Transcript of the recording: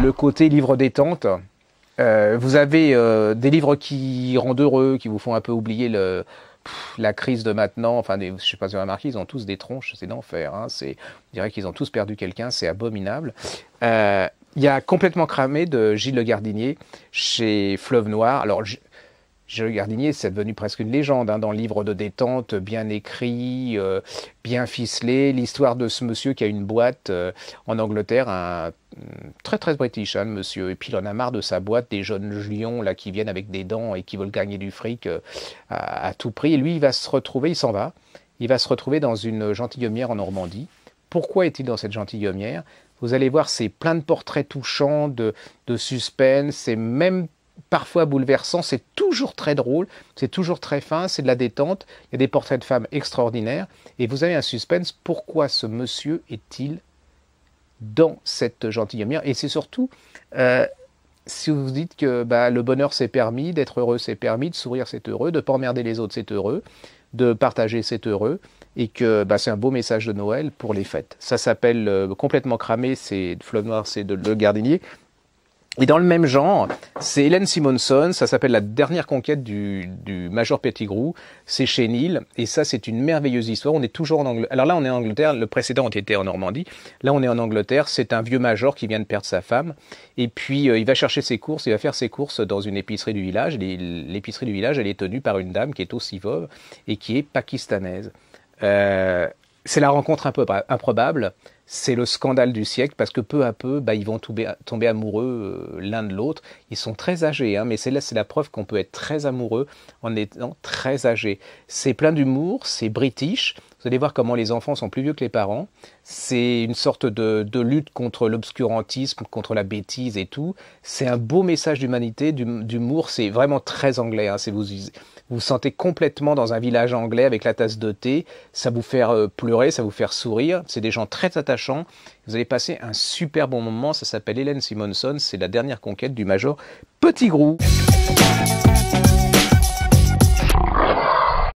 le côté livre détente. Vous avez des livres qui rendent heureux, qui vous font un peu oublier la crise de maintenant. Enfin, je ne sais pas si vous avez remarqué, ils ont tous des tronches, c'est d'enfer. Hein. On dirait qu'ils ont tous perdu quelqu'un, c'est abominable. Il y a Complètement cramé de Gilles Le Gardinier chez Fleuve Noir. Alors, Gilles Le Gardinier, c'est devenu presque une légende hein, dans le livre de détente, bien écrit, bien ficelé. L'histoire de ce monsieur qui a une boîte en Angleterre, très très british, hein, le monsieur. Et puis il en a marre de sa boîte, des jeunes lions là qui viennent avec des dents et qui veulent gagner du fric à tout prix. Et lui, il va se retrouver, il s'en va, il va se retrouver dans une gentilhommière en Normandie. Pourquoi est-il dans cette gentilhommière? Vous allez voir, c'est plein de portraits touchants, de suspense, c'est même parfois bouleversant, c'est toujours très drôle, c'est toujours très fin, c'est de la détente, il y a des portraits de femmes extraordinaires, et vous avez un suspense, pourquoi ce monsieur est-il dans cette gentilhommière? Et c'est surtout, si vous vous dites que le bonheur c'est permis, d'être heureux c'est permis, de sourire c'est heureux, de ne pas emmerder les autres c'est heureux, de partager c'est heureux, et que c'est un beau message de Noël pour les fêtes. Ça s'appelle Complètement cramé, c'est Fleuve Noir, c'est de Le Gardinier. Et dans le même genre, c'est Hélène Simonson, ça s'appelle La dernière conquête du Major Pettigrew, c'est chez Nil, et ça c'est une merveilleuse histoire, on est toujours en Angleterre, alors là on est en Angleterre, le précédent était en Normandie, là on est en Angleterre, c'est un vieux major qui vient de perdre sa femme, et puis il va chercher ses courses, il va faire ses courses dans une épicerie du village, l'épicerie du village elle est tenue par une dame qui est aussi veuve, et qui est pakistanaise. C'est la rencontre un peu improbable, c'est le scandale du siècle parce que peu à peu, ils vont tomber amoureux l'un de l'autre. Ils sont très âgés, hein, mais c'est la preuve qu'on peut être très amoureux en étant très âgé. C'est plein d'humour, c'est british. Vous allez voir comment les enfants sont plus vieux que les parents. C'est une sorte de lutte contre l'obscurantisme, contre la bêtise et tout. C'est un beau message d'humanité, d'humour. C'est vraiment très anglais. Hein. Vous vous sentez complètement dans un village anglais avec la tasse de thé. Ça vous fait pleurer, ça vous fait sourire. C'est des gens très attachants. Vous allez passer un super bon moment. Ça s'appelle Hélène Simonson. C'est la dernière conquête du Major Pettigrew.